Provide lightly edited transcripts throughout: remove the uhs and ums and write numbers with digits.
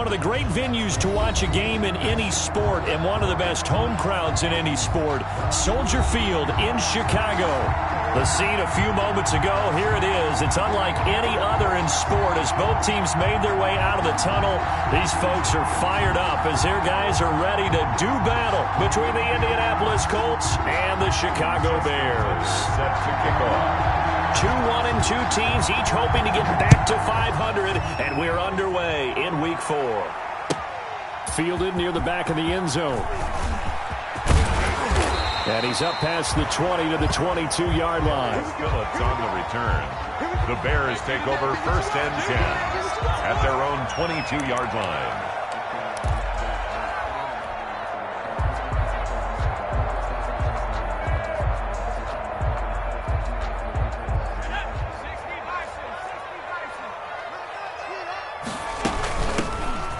One of the great venues to watch a game in any sport and one of the best home crowds in any sport, Soldier Field in Chicago. The scene a few moments ago, here it is. It's unlike any other in sport as both teams made their way out of the tunnel. These folks are fired up as their guys are ready to do battle between the Indianapolis Colts and the Chicago Bears. Set to kick off. 2-1-2 teams, each hoping to get back to 500, and we're underway in Week 4. Fielded near the back of the end zone. And he's up past the 20 to the 22-yard line. Phillips on the return. The Bears take over 1st and 10 at their own 22-yard line.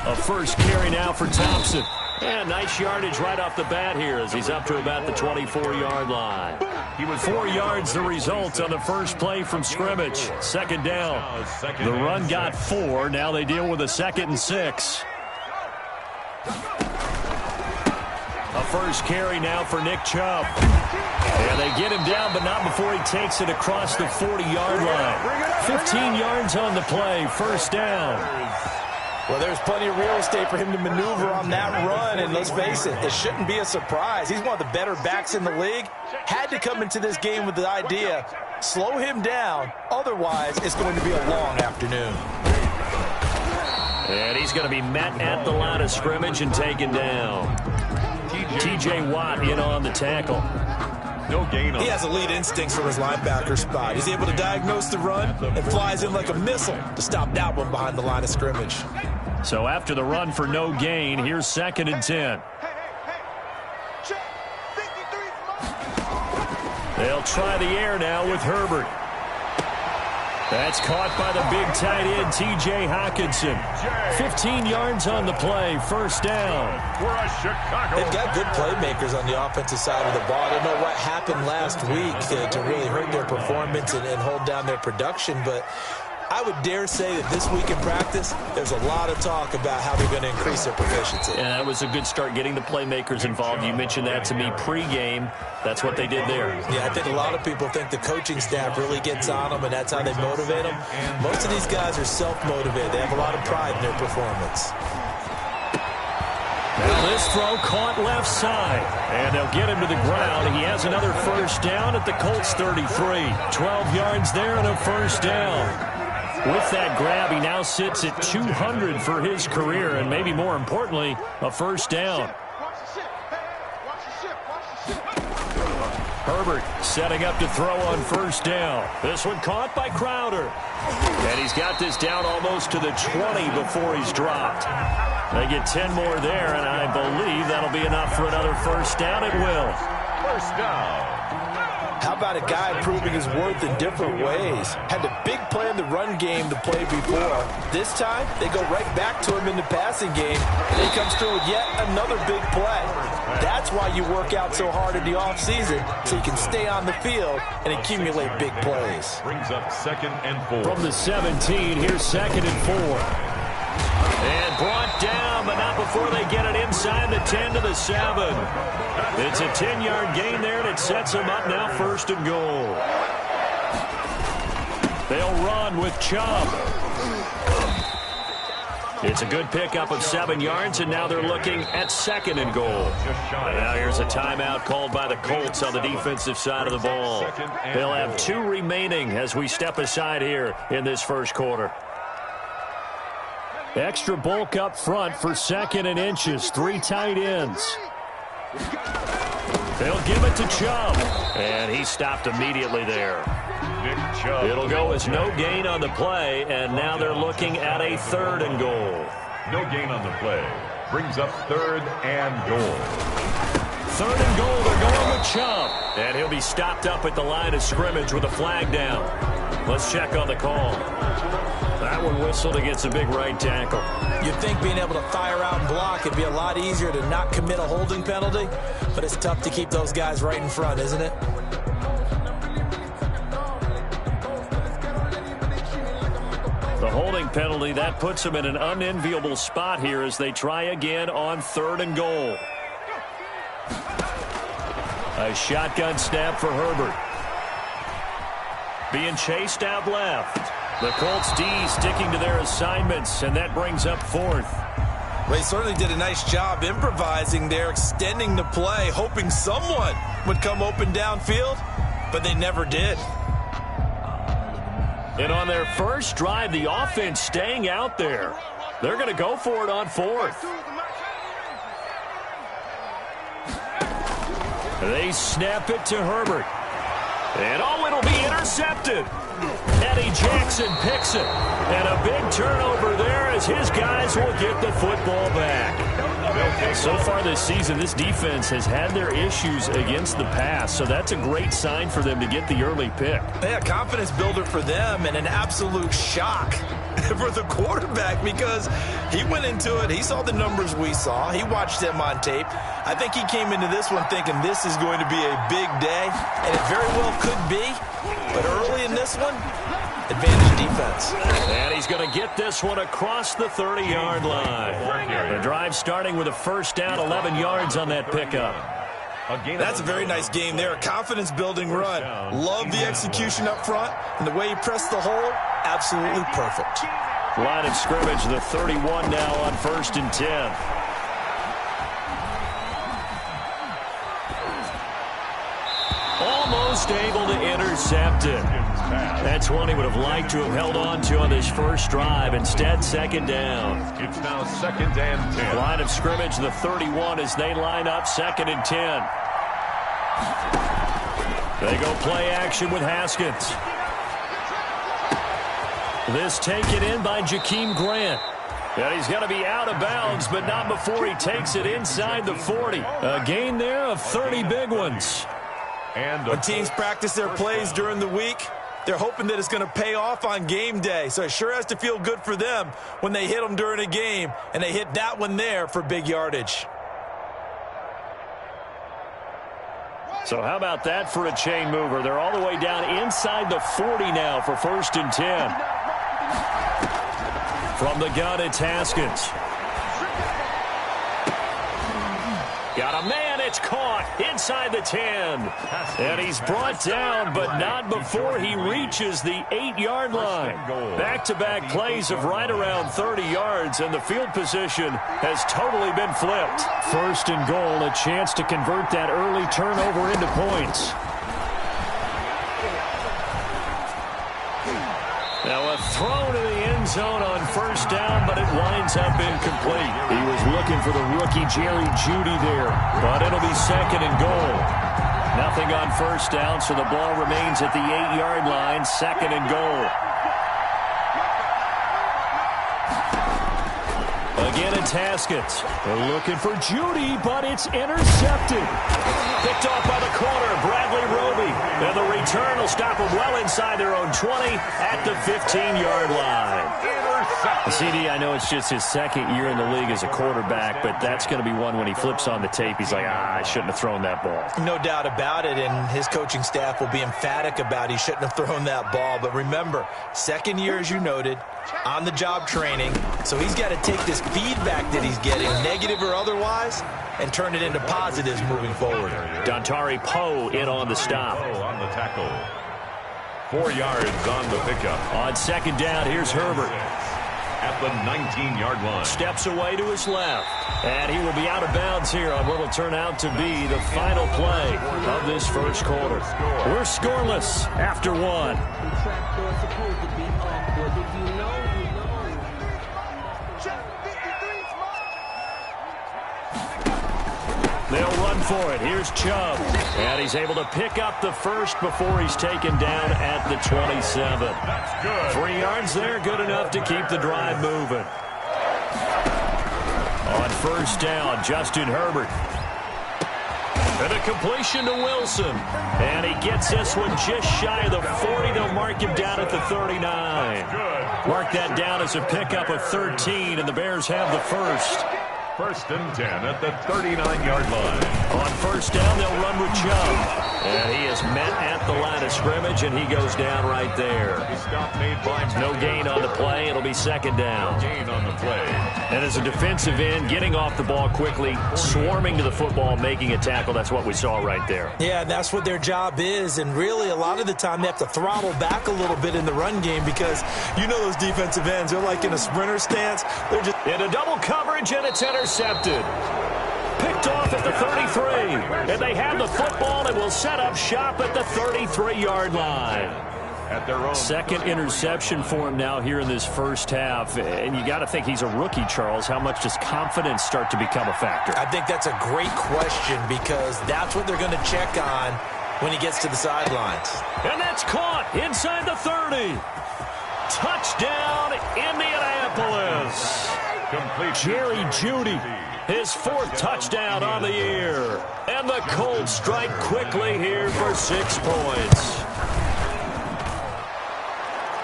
A first carry now for Thompson. And nice yardage right off the bat here as he's up to about the 24-yard line. He was 4 yards the result on the first play from scrimmage. Second down. The run got 4. Now they deal with a 2nd and 6. A first carry now for Nick Chubb. And they get him down, but not before he takes it across the 40-yard line. 15 yards on the play. First down. Well, there's plenty of real estate for him to maneuver on that run, and let's face it, it shouldn't be a surprise. He's one of the better backs in the league. Had to come into this game with the idea, slow him down, otherwise it's going to be a long afternoon. And he's going to be met at the line of scrimmage and taken down. T.J. Watt in on the tackle. No gain on. He has elite instincts from his linebacker spot. He's able to diagnose the run and flies in like a missile to stop that one behind the line of scrimmage. So after the run for no gain, here's 2nd and 10. They'll try the air now with Herbert. That's caught by the big tight end, T.J. Hockenson. 15 yards on the play, first down. They've got good playmakers on the offensive side of the ball. I don't know what happened last week to really hurt their performance and hold down their production, but I would dare say that this week in practice, there's a lot of talk about how they're going to increase their proficiency. And that was a good start getting the playmakers involved. You mentioned that to me pregame. That's what they did there. Yeah, I think a lot of people think the coaching staff really gets on them, and that's how they motivate them. Most of these guys are self-motivated. They have a lot of pride in their performance. Now this throw caught left side, and they'll get him to the ground. He has another first down at the Colts 33. 12 yards there and a first down. With that grab, he now sits at 200 for his career, and maybe more importantly, a first down. Herbert setting up to throw on first down. This one caught by Crowder. And he's got this down almost to the 20 before he's dropped. They get 10 more there, and I believe that'll be enough for another first down. It will. First down. How about a guy proving his worth in different ways? Had a big play in the run game to play before. This time, they go right back to him in the passing game, and he comes through with yet another big play. That's why you work out so hard in the offseason, so you can stay on the field and accumulate big plays. Brings up 2nd and 4. From the 17, here's 2nd and 4. And brought down, but not before they get it inside the 10 to the 7. It's a 10-yard gain there, and it sets them up now 1st and goal. They'll run with Chubb. It's a good pickup of 7 yards, and now they're looking at 2nd and goal. And now here's a timeout called by the Colts on the defensive side of the ball. They'll have 2 remaining as we step aside here in this first quarter. Extra bulk up front for 2nd and inches. 3 tight ends. They'll give it to Chubb. And he stopped immediately there. It'll go as no gain on the play, and now they're looking at a 3rd and goal. No gain on the play. Brings up 3rd and goal. 3rd and goal, they're going with Chubb. And he'll be stopped up at the line of scrimmage with a flag down. Let's check on the call. That one whistled against a big right tackle. You'd think being able to fire out and block would be a lot easier to not commit a holding penalty, but it's tough to keep those guys right in front, isn't it? The holding penalty, that puts them in an unenviable spot here as they try again on 3rd and goal. A shotgun snap for Herbert. Being chased out left. The Colts D sticking to their assignments, and that brings up 4th. Well, he certainly did a nice job improvising there, extending the play, hoping someone would come open downfield, but they never did. And on their first drive, the offense staying out there. They're going to go for it on 4th. They snap it to Herbert. And oh, it'll be intercepted. Eddie Jackson picks it. And a big turnover there as his guys will get the football back. So far this season, this defense has had their issues against the pass, so that's a great sign for them to get the early pick. Yeah, confidence builder for them and an absolute shock for the quarterback because he went into it. He saw the numbers we saw. He watched them on tape. I think he came into this one thinking this is going to be a big day, and it very well could be. But early in this one, advantage defense. And he's going to get this one across the 30-yard line. The drive starting with a first down, 11 yards on that pickup. That's a very nice game there. Confidence-building run. Love the execution up front, and the way he pressed the hole, absolutely perfect. Line of scrimmage, the 31 now on 1st and 10. Almost able to intercept it. That's one he would have liked to have held on to on this first drive. Instead, 2nd down. It's now 2nd and 10. Line of scrimmage, the 31 as they line up 2nd and 10. They go play action with Haskins. This taken in by Jakeem Grant. And he's going to be out of bounds, but not before he takes it inside the 40. A gain there of 30 big ones. And when teams practice their plays during the week, they're hoping that it's going to pay off on game day. So it sure has to feel good for them when they hit them during a game, and they hit that one there for big yardage. So how about that for a chain mover? They're all the way down inside the 40 now for 1st and 10. From the gun, it's Haskins. Got a man, it's caught inside the 10. And he's brought down, but not before he reaches the 8-yard line. Back-to-back plays of right around 30 yards, and the field position has totally been flipped. 1st and goal, a chance to convert that early turnover into points. Now a throw to the end zone on 1st down, but it winds up incomplete. He was looking for the rookie Jerry Jeudy there, but it'll be 2nd and goal. Nothing on 1st down, so the ball remains at the 8-yard line, 2nd and goal. Again, it's Haskins. They're looking for Jeudy, but it's intercepted. Picked off by the corner, Bradley Roby. And the return will stop them well inside their own 20 at the 15-yard line. CD, I know it's just his 2nd year in the league as a quarterback, but that's going to be one when he flips on the tape. He's like, I shouldn't have thrown that ball. No doubt about it, and his coaching staff will be emphatic about he shouldn't have thrown that ball. But remember, 2nd year, as you noted, on-the-job training, so he's got to take this feedback that he's getting, negative or otherwise, and turn it into positives moving forward. Dontari Poe in on the stop. On the tackle. 4 yards on the pickup. On 2nd down, here's Herbert. At the 19-yard line. Steps away to his left. And he will be out of bounds here on what will turn out to be the final play of this first quarter. We're scoreless after 1. They'll run for it. Here's Chubb. And he's able to pick up the first before he's taken down at the 27. That's good. 3 yards there, good enough to keep the drive moving. On 1st down, Justin Herbert. And a completion to Wilson. And he gets this one just shy of the 40. They'll mark him down at the 39. Mark that down as a pickup of 13, and the Bears have the first. First and 10 at the 39-yard line. On first down, they'll run with Chubb. And he is met at the line of scrimmage, and he goes down right there. Stop made by No gain on the play. It'll be second down. gain on the play. And as a defensive end, getting off the ball quickly, swarming to the football, making a tackle, that's what we saw right there. Yeah, that's what their job is, and really a lot of the time they have to throttle back a little bit in the run game because you know those defensive ends, they're like in a sprinter stance. They're just into double coverage, and it's intercepted. Picked off at the 33. And they have the football and will set up shop at the 33-yard line. At their own Second interception for him now here in this first half. And you got to think he's a rookie, Charles. How much does confidence start to become a factor? I think that's a great question because that's what they're going to check on when he gets to the sidelines. And that's caught inside the 30. Touchdown, Indianapolis. complete. Jerry Jeudy, his fourth touchdown on the year. And the Colts strike quickly here for 6 points.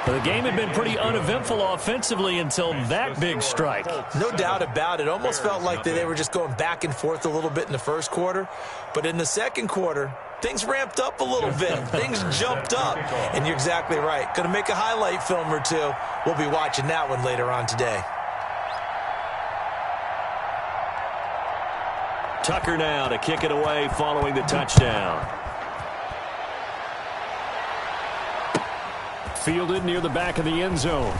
The game had been pretty uneventful offensively until that big strike. No doubt about it. Almost felt like they were just going back and forth a little bit in the first quarter. But in the second quarter, things ramped up a little bit. Things jumped up. And you're exactly right. Going to make a highlight film or two. We'll be watching that one later on today. Tucker now to kick it away following the touchdown. Fielded near the back of the end zone.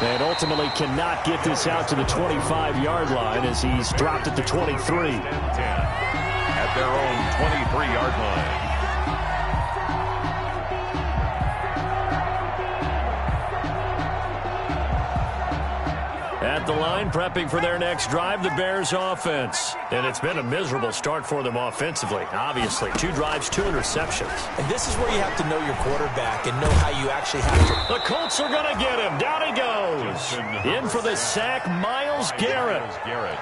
And ultimately cannot get this out to the 25-yard line as he's dropped at the 23. At their own 23-yard line. At the line, prepping for their next drive, the Bears offense. And it's been a miserable start for them offensively, obviously. 2 drives, 2 interceptions. And this is where you have to know your quarterback and know how you actually have to. The Colts are going to get him. Down he goes. In for the sack, Myles Garrett.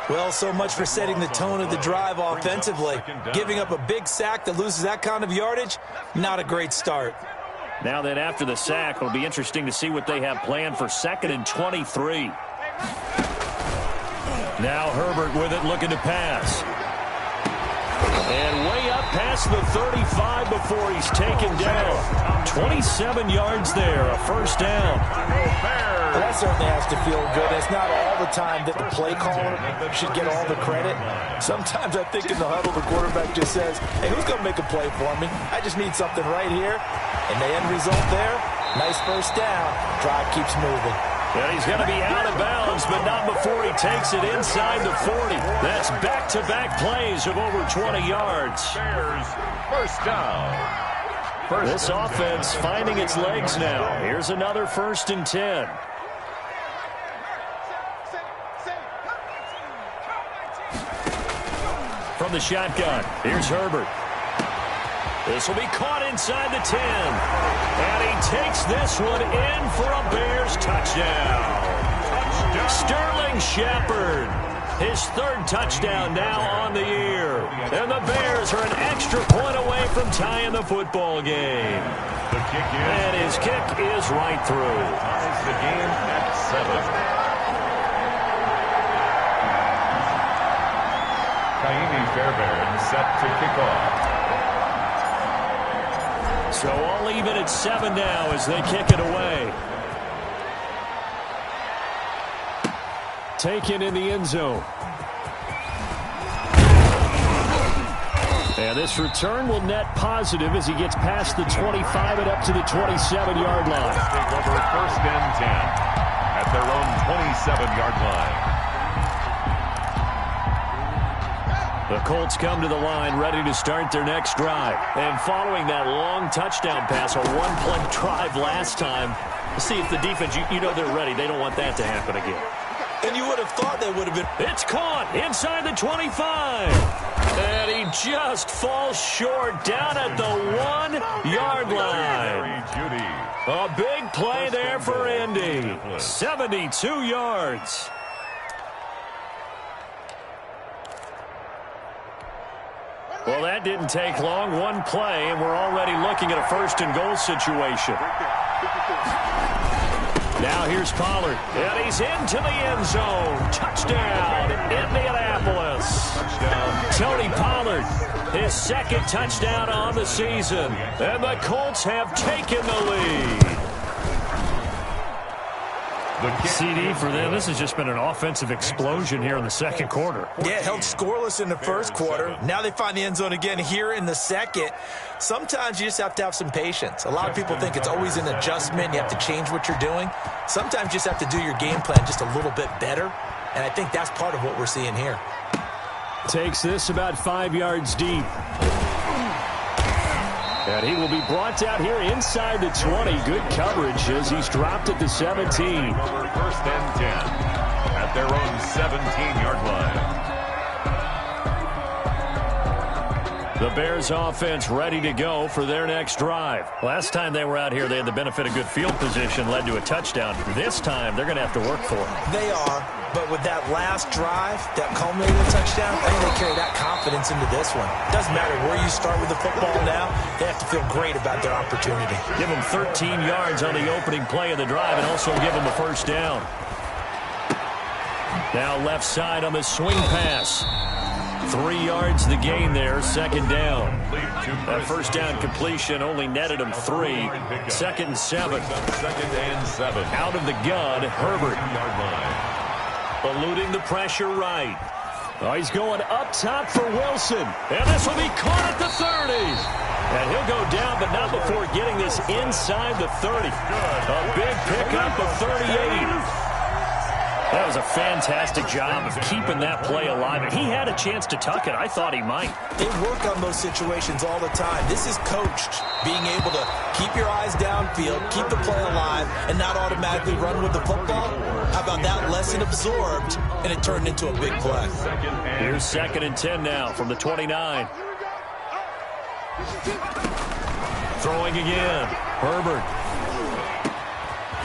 Well, so much for setting the tone of the drive offensively. Giving up a big sack that loses that kind of yardage, not a great start. Now then, after the sack, it'll be interesting to see what they have planned for 2nd and 23. Now Herbert with it, looking to pass. And way up past the 35 before he's taken down. 27 yards there, a first down. Well, that certainly has to feel good. It's not all the time that the play caller should get all the credit. Sometimes I think in the huddle, the quarterback just says, hey, who's going to make a play for me? I just need something right here. And the end result there, nice first down. Drive keeps moving. And he's going to be out of bounds, but not before he takes it inside the 40. That's back-to-back plays of over 20 yards. Bears, first down. This offense finding its legs now. Here's another 1st and 10. From the shotgun, here's Herbert. This will be caught inside the 10. And he takes this one in for a Bears touchdown. Sterling Shepard, his 3rd touchdown now on the year. And the Bears are an extra point away from tying the football game. The kick is. And his kick is right through. Ties the game at 7. Kaimi Fairbairn set to kick off. So all even at 7 now as they kick it away. Taken in the end zone. And this return will net positive as he gets past the 25 and up to the 27-yard line. Take over 1st and 10 at their own 27-yard line. The Colts come to the line ready to start their next drive. And following that long touchdown pass, a 1-play drive last time, see if the defense, you know they're ready. They don't want that to happen again. And you would have thought they would have been. It's caught inside the 25. And he just falls short down at the 1-yard line. A big play there for Indy. 72 yards. Well, that didn't take long. 1 play, and we're already looking at a 1st and goal situation. Now here's Pollard, and he's into the end zone. Touchdown, Indianapolis. Touchdown. Tony Pollard, his second touchdown on the season. And the Colts have taken the lead. CD for them. This has just been an offensive explosion here in the second quarter. Yeah, held scoreless in the first quarter. Now they find the end zone again here in the second. Sometimes you just have to have some patience. A lot of people think it's always an adjustment. You have to change what you're doing. Sometimes you just have to do your game plan just a little bit better. And I think that's part of what we're seeing here. Takes this about 5 yards deep. And he will be brought down here inside the 20. Good coverage as he's dropped at the 17. First and 10 at their own 17-yard line. The Bears offense ready to go for their next drive. Last time they were out here, they had the benefit of good field position, led to a touchdown. This time, they're going to have to work for it. They are, but with that last drive, that culminating touchdown, I think they carry that confidence into this one. Doesn't matter where you start with the football now, they have to feel great about their opportunity. Give them 13 yards on the opening play of the drive and also give them a first down. Now left side on the swing pass. 3 yards the gain there, second down. That first down completion only netted him 3. Second and 7. Second and 7. Out of the gun, Herbert. Eluding the pressure right. Oh, he's going up top for Wilson. And this will be caught at the 30. And he'll go down, but not before getting this inside the 30. A big pickup of 38. That was a fantastic job of keeping that play alive. He had a chance to tuck it. I thought he might. They work on those situations all the time. This is coached, being able to keep your eyes downfield, keep the play alive, and not automatically run with the football. How about that lesson absorbed, and it turned into a big play. Here's second and 10 now from the 29. Throwing again. Herbert.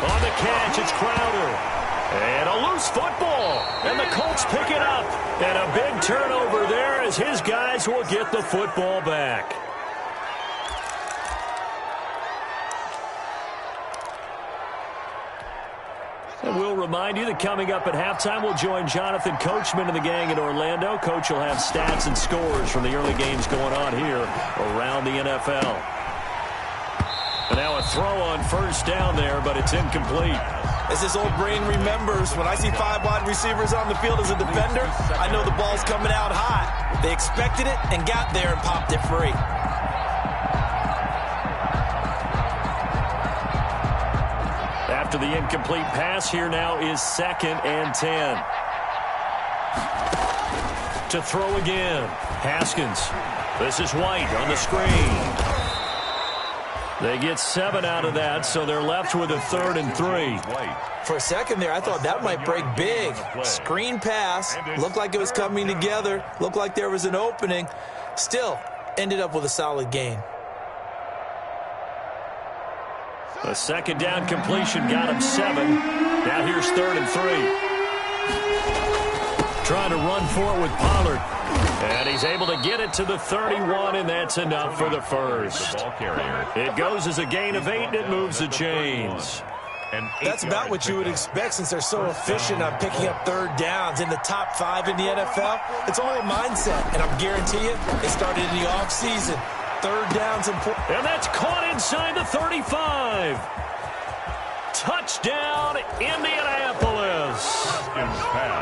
On the catch, it's Crowder. And a loose football. And the Colts pick it up. And a big turnover there as his guys will get the football back. And we'll remind you that coming up at halftime, we'll join Jonathan Coachman and the gang in Orlando. Coach will have stats and scores from the early games going on here around the NFL. And now a throw on first down there, but it's incomplete. As his old brain remembers, when I see 5 wide receivers on the field as a defender, I know the ball's coming out hot. They expected it and got there and popped it free. After the incomplete pass, here now is second and 10. To throw again, Haskins. This is White on the screen. They get 7 out of that, so they're left with a 3rd and 3. For a second there, I thought that might break big. Screen pass, looked like it was coming together, looked like there was an opening. Still, ended up with a solid gain. A second down completion got him 7. Now here's 3rd and 3. Trying to run for it with Pollard. And he's able to get it to the 31, and that's enough for the first. It goes as a gain of 8, and it moves the chains. That's about what you would expect since they're so efficient on picking up 3rd downs. In the top 5 in the NFL, it's all a mindset. And I'm guarantee you, it started in the offseason. 3rd down's important. And that's caught inside the 35. Touchdown, Indianapolis.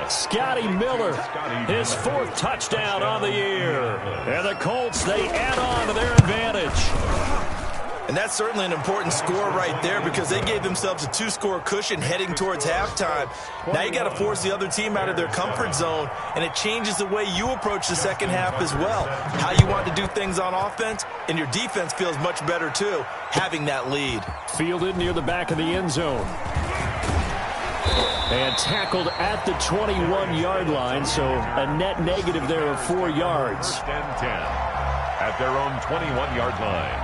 Scotty Miller, his 4th touchdown on the year. And the Colts, they add on to their advantage. And that's certainly an important score right there because they gave themselves a 2-score cushion heading towards halftime. Now you got to force the other team out of their comfort zone, and it changes the way you approach the second half as well. How you want to do things on offense, and your defense feels much better too, having that lead. Fielded near the back of the end zone. And tackled at the 21-yard line, so a net negative there of 4 yards. 1st and 10 at their own 21-yard line.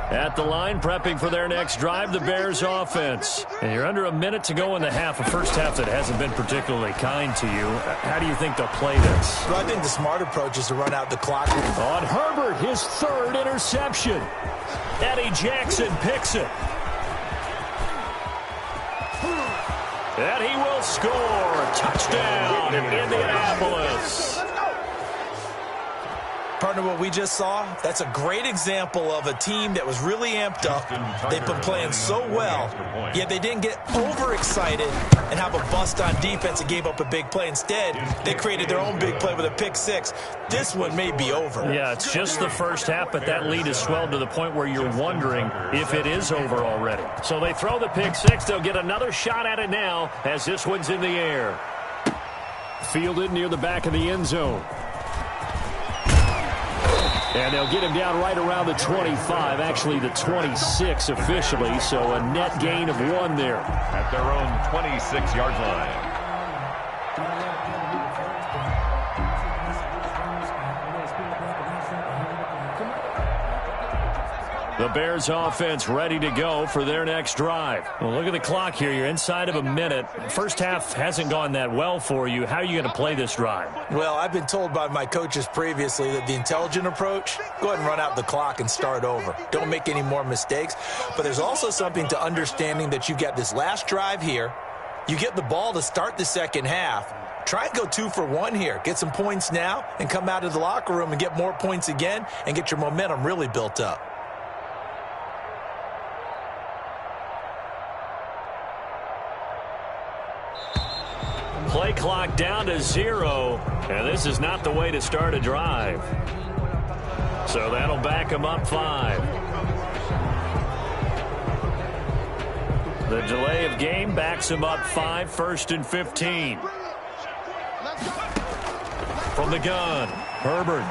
At the line, prepping for their next drive, the Bears offense. And you're under a minute to go in the half, a first half that hasn't been particularly kind to you. How do you think they'll play this? Well, I think the smart approach is to run out the clock. On Herbert, his third interception. Eddie Jackson picks it. And he will score. Touchdown in Indianapolis. Partner, what we just saw, that's a great example of a team that was really amped up. They've been playing so well, yet they didn't get overexcited and have a bust on defense and gave up a big play. Instead, they created their own big play with a pick six. This one may be over. Yeah, it's just the first half, but that lead has swelled to the point where you're wondering if it is over already. So they throw the pick six. They'll get another shot at it now as this one's in the air. Fielded near the back of the end zone. And they'll get him down right around the 25, actually the 26 officially, so a net gain of 1 there. At their own 26-yard line. The Bears offense ready to go for their next drive. Well, look at the clock here. You're inside of a minute. First half hasn't gone that well for you. How are you going to play this drive? Well, I've been told by my coaches previously that the intelligent approach, go ahead and run out the clock and start over. Don't make any more mistakes. But there's also something to understanding that you get this last drive here. You get the ball to start the second half. Try and go 2 for 1 here. Get some points now and come out of the locker room and get more points again and get your momentum really built up. Play clock down to 0, and this is not the way to start a drive. So that'll back them up 5. The delay of game backs them up 5, 1st and 15. From the gun, Herbert.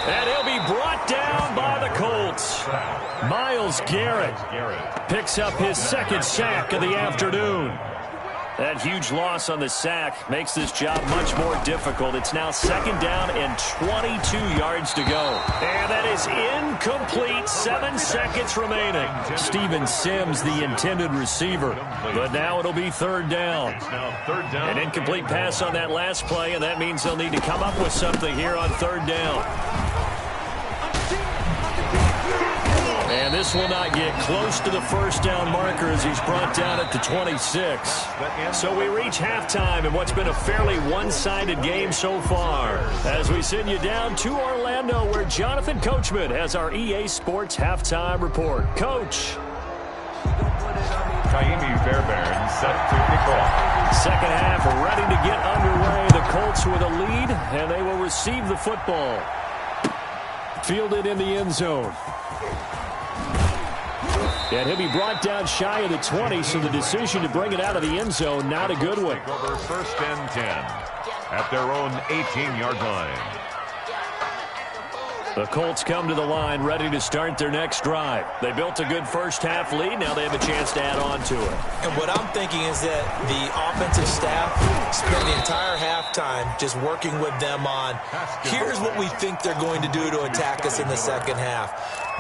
And he'll be brought down by the Colts. Myles Garrett picks up his second sack of the afternoon. That huge loss on the sack makes this job much more difficult. It's now 2nd down and 22 yards to go. And that is incomplete. 7 seconds remaining. Steven Sims, the intended receiver. But now it'll be 3rd down. An incomplete pass on that last play, and that means they'll need to come up with something here on 3rd down. And this will not get close to the first down marker as he's brought down at the 26. So we reach halftime in what's been a fairly one-sided game so far. As we send you down to Orlando, where Jonathan Coachman has our EA Sports halftime report. Coach. Kaimi Fairbairn set to kick off. Second half ready to get underway. The Colts with a lead, and they will receive the football. Fielded in the end zone. And he'll be brought down shy of the 20, so the decision to bring it out of the end zone, not a good one. Over 1st and 10 at their own 18-yard line. The Colts come to the line ready to start their next drive. They built a good first half lead. Now they have a chance to add on to it. And what I'm thinking is that the offensive staff spent the entire halftime just working with them on, here's what we think they're going to do to attack us in the second half.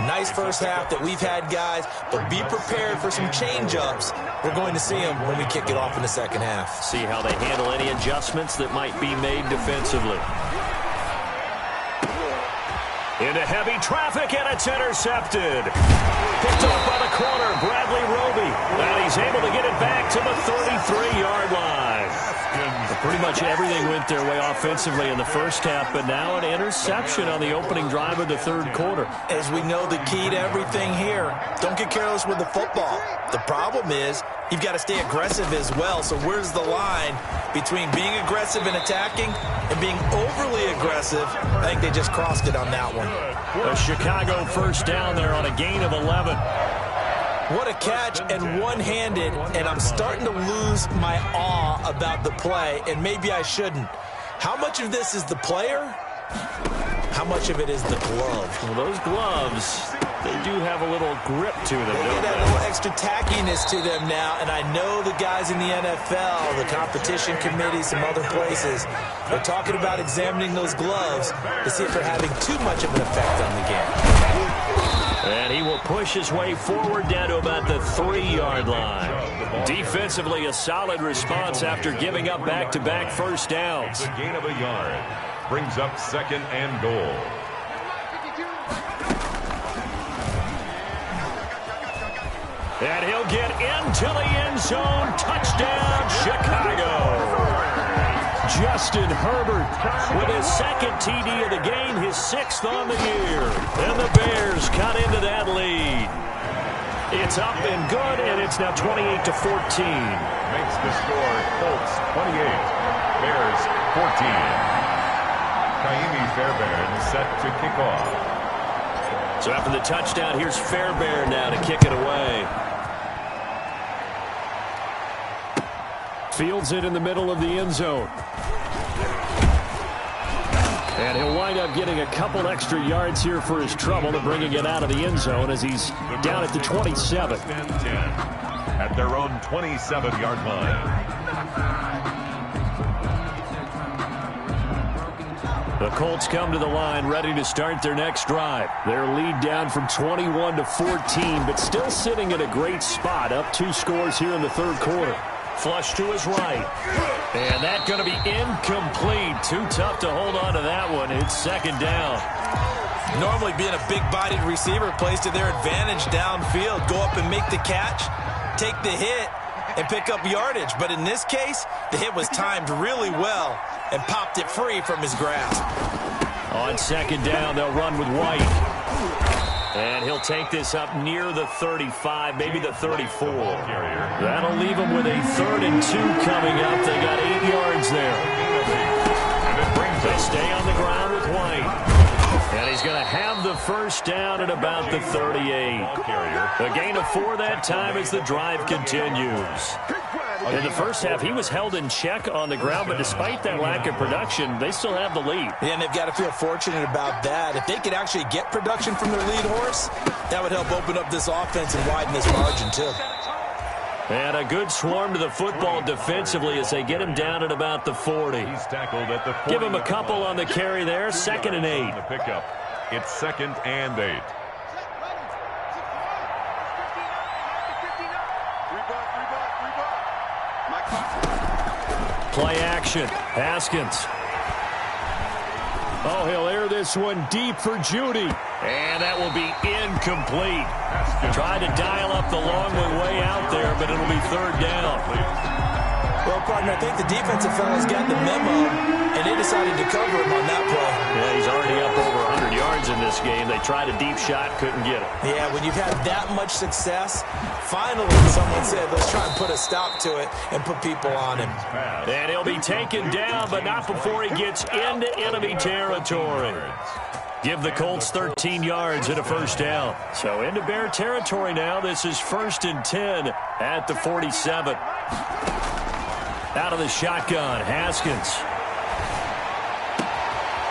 Nice first half that we've had, guys, but be prepared for some change-ups. We're going to see them when we kick it off in the second half. See how they handle any adjustments that might be made defensively. Into heavy traffic, and it's intercepted. Picked off by the corner, Bradley Roby. And he's able to get it back to the 33-yard line. Pretty much everything went their way offensively in the first half, but now an interception on the opening drive of the 3rd quarter. As we know, the key to everything here, don't get careless with the football. The problem is you've got to stay aggressive as well. So where's the line between being aggressive and attacking and being overly aggressive? I think they just crossed it on that one. A Chicago first down there on a gain of 11. What a catch, and one-handed, and I'm starting to lose my awe about the play, and maybe I shouldn't. How much of this is the player? How much of it is the glove? Well, those gloves, they do have a little grip to them, They don't get a little extra tackiness to them now, and I know the guys in the NFL, the competition committee, some other places, are talking about examining those gloves to see if they're having too much of an effect on the game. And he will push his way forward down to about the 3-yard line. Defensively, a solid response after giving up back-to-back first downs. A gain of a yard. Brings up 2nd and goal. And he'll get into the end zone. Touchdown, Chicago. Justin Herbert with his 2nd TD of the game, his 6th on the year. And the Bears cut into that lead. It's up and good, and it's now 28-14. Makes the score Colts 28, Bears 14. Kaimi Fairbairn set to kick off. So after the touchdown, here's Fairbairn now to kick it away. Fields it in the middle of the end zone. And he'll wind up getting a couple extra yards here for his trouble to bringing it out of the end zone as he's down at the 27. At their own 27-yard line. The Colts come to the line ready to start their next drive. Their lead down from 21-14, but still sitting at a great spot, up 2 scores here in the 3rd quarter. Flush to his right. And that's going to be incomplete. Too tough to hold on to that one. It's 2nd down. Normally being a big-bodied receiver plays to their advantage downfield. Go up and make the catch, take the hit, and pick up yardage. But in this case, the hit was timed really well and popped it free from his grasp. On 2nd down, they'll run with White. And he'll take this up near the 35, maybe the 34. That'll leave him with a 3rd and 2 coming up. They got 8 yards there. They stay on the ground with White. And he's going to have the first down at about the 38. A gain of 4 that time as the drive continues. In the first half, he was held in check on the ground, but despite that lack of production, they still have the lead. Yeah, and they've got to feel fortunate about that. If they could actually get production from their lead horse, that would help open up this offense and widen this margin, too. And a good swarm to the football defensively as they get him down at about the 40. He's tackled at the 40. Give him a couple on the carry there. 2nd and 8. The pickup. It's 2nd and 8. Play action. Haskins. Oh, he'll air this one deep for Judy. And that will be incomplete. Tried to dial up the long way out there, but it'll be 3rd down. Well, partner, I think the defensive fellas got the memo, and they decided to cover him on that play. Yeah, he's already up over 100 yards in this game. They tried a deep shot, couldn't get it. Yeah, when you've had that much success, finally someone said, let's try and put a stop to it and put people on him. And he'll be taken down, but not before he gets into enemy territory. Give the Colts 13 yards and a first down. So into Bear territory now. This is 1st and 10 at the 47. Out of the shotgun, Haskins.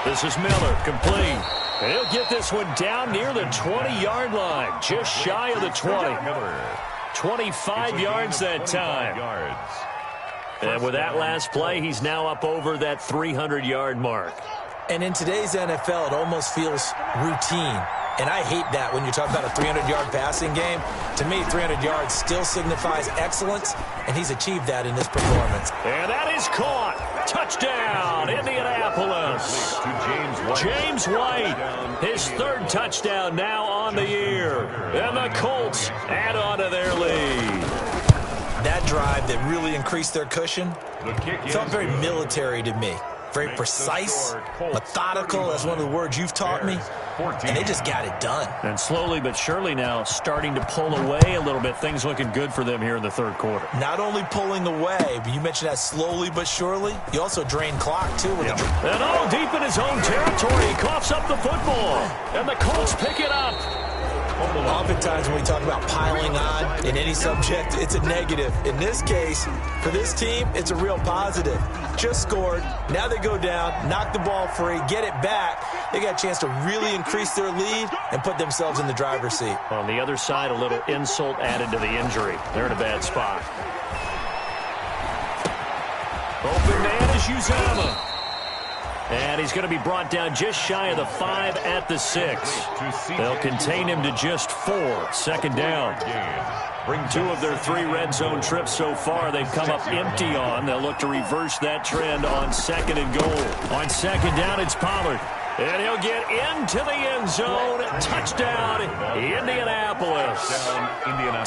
This is Miller, complete. And he'll get this one down near the 20-yard line, just shy of the 20. 25 yards that time. And with that last play, he's now up over that 300-yard mark. And in today's NFL, it almost feels routine. And I hate that when you talk about a 300-yard passing game. To me, 300 yards still signifies excellence, and he's achieved that in this performance. And that is caught. Touchdown, Indianapolis. James White, his 3rd touchdown now on the year. And the Colts add on to their lead. That drive that really increased their cushion felt very military to me. Very precise, methodical. That's one of the words you've taught me. And they just got it done. And slowly but surely now starting to pull away a little bit. Things looking good for them here in the 3rd quarter. Not only pulling away, but you mentioned that slowly but surely. You also drain clock, too. With and deep in his own territory. He coughs up the football. And the Colts pick it up. Oftentimes when we talk about piling on in any subject, it's a negative. In this case, for this team, it's a real positive. Just scored. Now they go down, knock the ball free, get it back. They got a chance to really increase their lead and put themselves in the driver's seat. On the other side, a little insult added to the injury. They're in a bad spot. Open man is Uzama. And he's going to be brought down just shy of the 5 at the 6. They'll contain him to just 4. Second down. 2 of their 3 red zone trips so far they've come up empty on. They'll look to reverse that trend on 2nd and goal. On 2nd down, it's Pollard. And he'll get into the end zone. Touchdown, Indianapolis.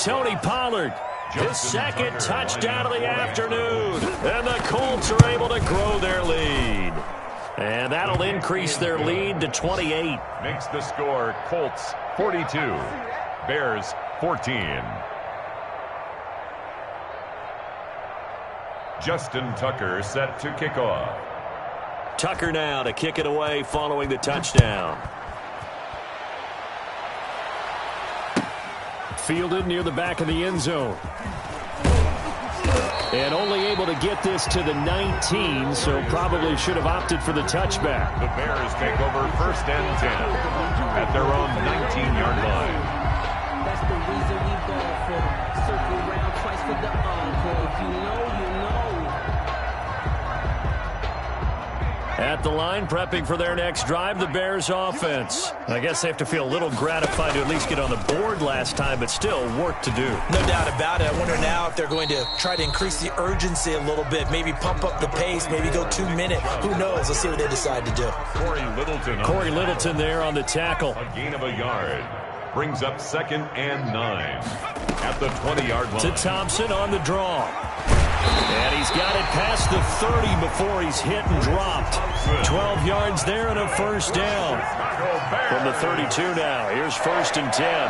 Tony Pollard, his 2nd touchdown of the afternoon. And the Colts are able to grow their lead. And that'll increase their lead to 28. Makes the score Colts 42, Bears 14. Justin Tucker set to kick off. Tucker now to kick it away following the touchdown. Fielded near the back of the end zone. And only able to get this to the 19, so probably should have opted for the touchback. The Bears take over 1st and 10 at their own 19-yard line. That's the reason we ball for. Circle around twice for the encore. If you know, you know. At the line, prepping for their next drive, the Bears offense. I guess they have to feel a little gratified to at least get on the board last time, but still work to do. No doubt about it. I wonder now if they're going to try to increase the urgency a little bit, maybe pump up the pace, maybe go 2-minute. Who knows? Let's see what they decide to do. Corey Littleton there on the tackle. A gain of a yard. Brings up 2nd and 9 at the 20-yard line. To Thompson on the draw. And he's got it past the 30 before he's hit and dropped. 12 yards there and a 1st down. From the 32 now. Here's 1st and 10.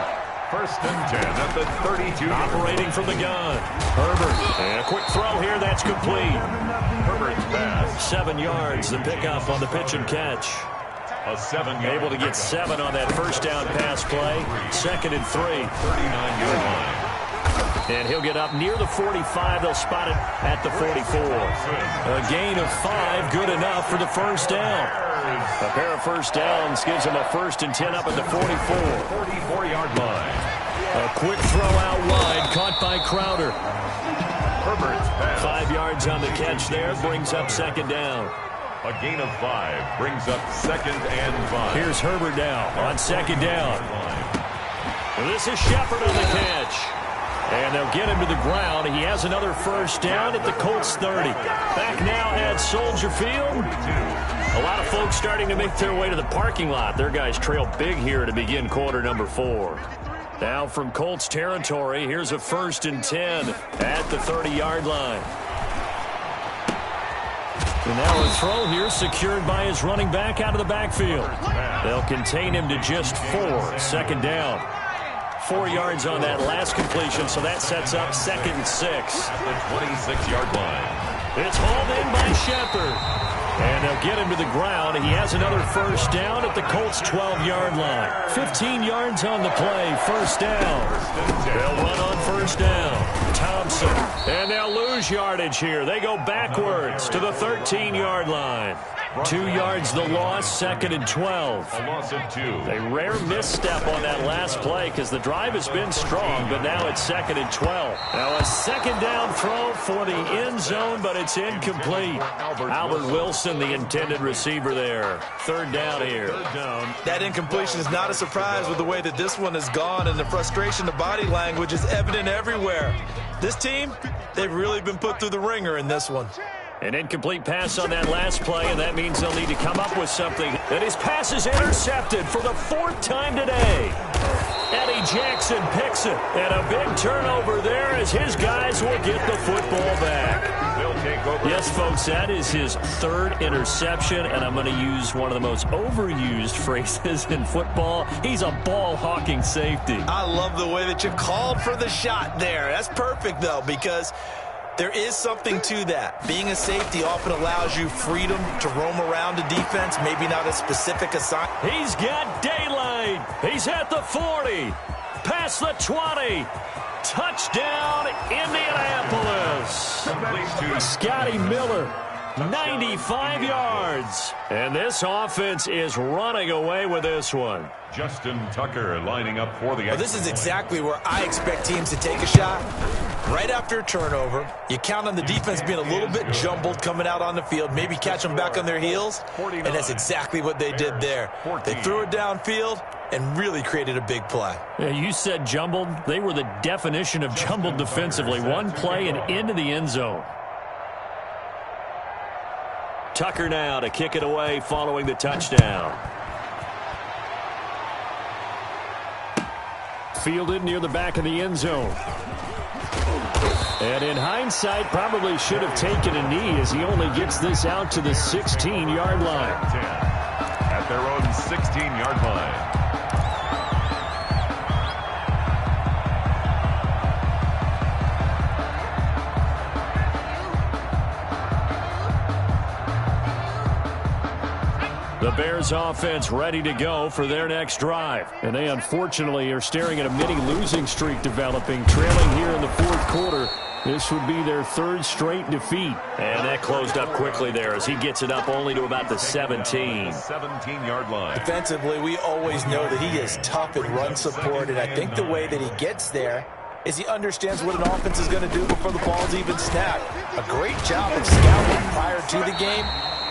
1st and 10 at the 32. Operating from the gun. Herbert. And a quick throw here. That's complete. Herbert's pass. 7 yards. The pickup on the pitch and catch. A 7-yard. Able to get 7 on that 1st down pass play. 2nd and 3. 39-yard line. And he'll get up near the 45. They'll spot it at the 44. A gain of 5, good enough for the 1st down. A pair of 1st downs gives them a 1st and 10 up at the 44. 44-yard line. A quick throw out wide, caught by Crowder. Herbert's pass. 5 yards on the catch there, brings up 2nd down. A gain of 5 brings up 2nd and 5. Here's Herbert now on 2nd down. This is Shepard on the catch. And they'll get him to the ground. He has another 1st down at the Colts 30. Back now at Soldier Field. A lot of folks starting to make their way to the parking lot. Their guys trail big here to begin quarter number 4. Now from Colts territory, here's a 1st and 10 at the 30-yard line. And now a throw here secured by his running back out of the backfield. They'll contain him to just 4. 2nd down. 4 yards on that last completion, so that sets up 2nd and 6. At the 26-yard line. It's hauled in by Shepard. And they'll get him to the ground. He has another 1st down at the Colts' 12-yard line. 15 yards on the play, 1st down. They'll run on 1st down. Thompson. And they'll lose yardage here. They go backwards to the 13-yard line. 2 yards the loss, 2nd and 12. A loss of 2. A rare misstep on that last play because the drive has been strong, but now it's 2nd and 12. Now a 2nd down throw for the end zone, but it's incomplete. Albert Wilson, the intended receiver there. 3rd down here. That incompletion is not a surprise with the way that this one has gone, and the frustration, the body language is evident everywhere. This team, they've really been put through the ringer in this one. An incomplete pass on that last play, and that means they'll need to come up with something. And his pass is intercepted for the 4th time today. Eddie Jackson picks it, and a big turnover there as his guys will get the football back. They'll take over. Yes, folks, that is his 3rd interception, and I'm going to use one of the most overused phrases in football. He's a ball-hawking safety. I love the way that you called for the shot there. That's perfect, though, because there is something to that. Being a safety often allows you freedom to roam around the defense, maybe not a specific assignment. He's got daylight. He's at the 40, past the 20. Touchdown, Indianapolis. Scotty Miller 95 yards. And this offense is running away with this one. Justin Tucker lining up for the Well, this is exactly where I expect teams to take a shot. Right after a turnover, you count on the defense being a little bit jumbled coming out on the field, maybe catch them back on their heels, and that's exactly what they did there. They threw it downfield and really created a big play. Yeah, you said jumbled. They were the definition of jumbled defensively. One play and into the end zone. Tucker now to kick it away following the touchdown. Fielded near the back of the end zone. And in hindsight, probably should have taken a knee as he only gets this out to the 16-yard line. At their own 16-yard line. The Bears offense ready to go for their next drive. And they unfortunately are staring at a mini losing streak developing, trailing here in the fourth quarter. This would be their third straight defeat. And that closed up quickly there as he gets it up only to about the 17. 17-yard line. Defensively, we always know that he is tough in run support, and I think the way that he gets there is he understands what an offense is going to do before the ball's even snapped. A great job of scouting prior to the game,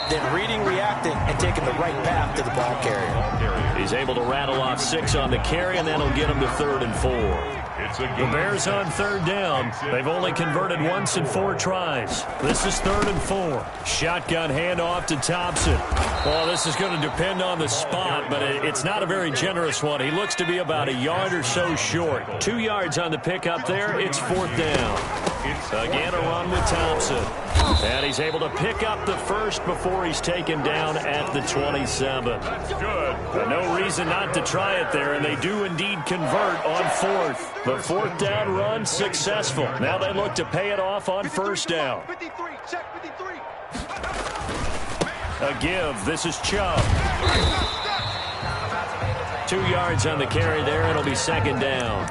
then reading, reacting, and taking the right path to the ball carrier. He's able to rattle off 6 on the carry, and that'll get him to 3rd and 4. The Bears on 3rd down. They've only converted once in 4 tries. This is 3rd and 4. Shotgun handoff to Thompson. Well, this is going to depend on the spot, but it's not a very generous one. He looks to be about a yard or so short. 2 yards on the pickup there. It's 4th down. Again, a run with Thompson. And he's able to pick up the first before he's taken down at the 27. That's good. But no reason not to try it there, and they do indeed convert on 4th. The 4th down run successful. Now they look to pay it off on 1st down. 53, check 53. A give. This is Chubb. 2 yards on the carry there. It'll be 2nd down.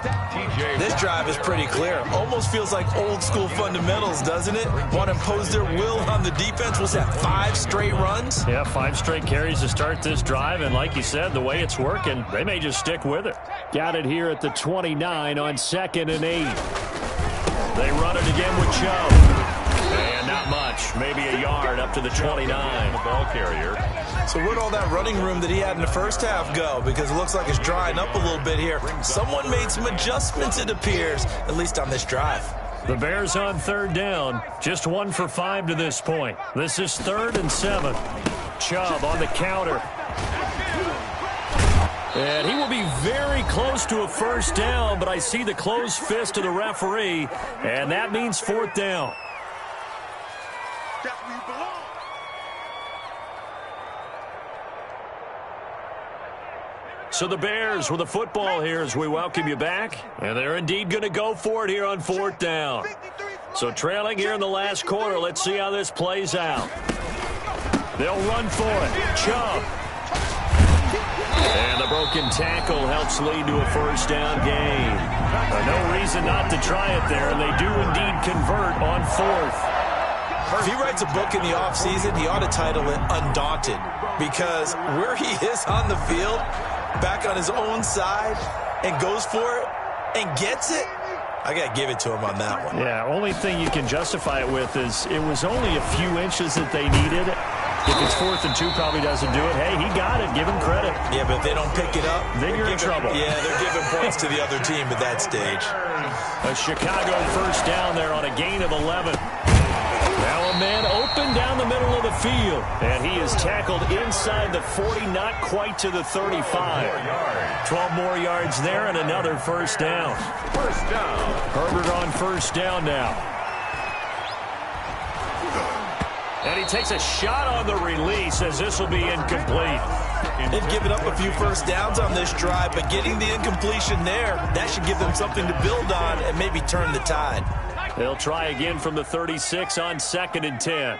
This drive is pretty clear. Almost feels like old school fundamentals, doesn't it? Want to impose their will on the defense. Was that 5 straight runs? Yeah, 5 straight carries to start this drive. And like you said, the way it's working, they may just stick with it. Got it here at the 29 on 2nd and 8. They run it again with Chubb. And not much. Maybe a yard up to the 29. The ball carrier. So where'd all that running room that he had in the first half go? Because it looks like it's drying up a little bit here. Someone made some adjustments, it appears, at least on this drive. The Bears on 3rd down. Just 1 for 5 to this point. This is 3rd and 7. Chubb on the counter. And he will be very close to a 1st down, but I see the closed fist of the referee, and that means 4th down. That's where you belong. So the Bears with the football here as we welcome you back. And they're indeed going to go for it here on 4th down. So trailing here in the last quarter, let's see how this plays out. They'll run for it. Chubb. And the broken tackle helps lead to a 1st down gain. No reason not to try it there, and they do indeed convert on 4th. If he writes a book in the offseason, he ought to title it Undaunted, because where he is on the field, back on his own side, and goes for it and gets it, I got to give it to him on that one. Yeah, only thing you can justify it with is it was only a few inches that they needed. If it's 4th and 2, probably doesn't do it. Hey, he got it. Give him credit. Yeah, but if they don't pick it up, then you're in trouble. Yeah, they're giving points to the other team at that stage. A Chicago 1st down there on a gain of 11. Now a man open down the middle of the field. And he is tackled inside the 40, not quite to the 35. 12 more yards there and another 1st down. 1st down. Herbert on 1st down now. And he takes a shot on the release as this will be incomplete. They've given up a few 1st downs on this drive, but getting the incompletion there, that should give them something to build on and maybe turn the tide. They'll try again from the 36 on 2nd and 10.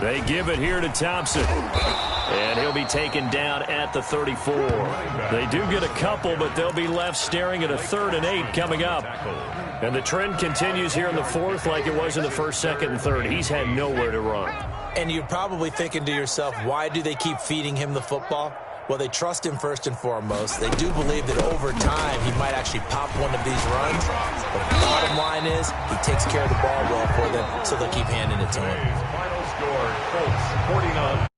They give it here to Thompson. And he'll be taken down at the 34. They do get a couple, but they'll be left staring at a 3rd and 8 coming up. And the trend continues here in the 4th like it was in the 1st, 2nd, and 3rd. He's had nowhere to run. And you're probably thinking to yourself, why do they keep feeding him the football? Well, they trust him first and foremost. They do believe that over time he might actually pop one of these runs. But the bottom line is he takes care of the ball well for them, so they'll keep handing it to him. Final score, Colts 49.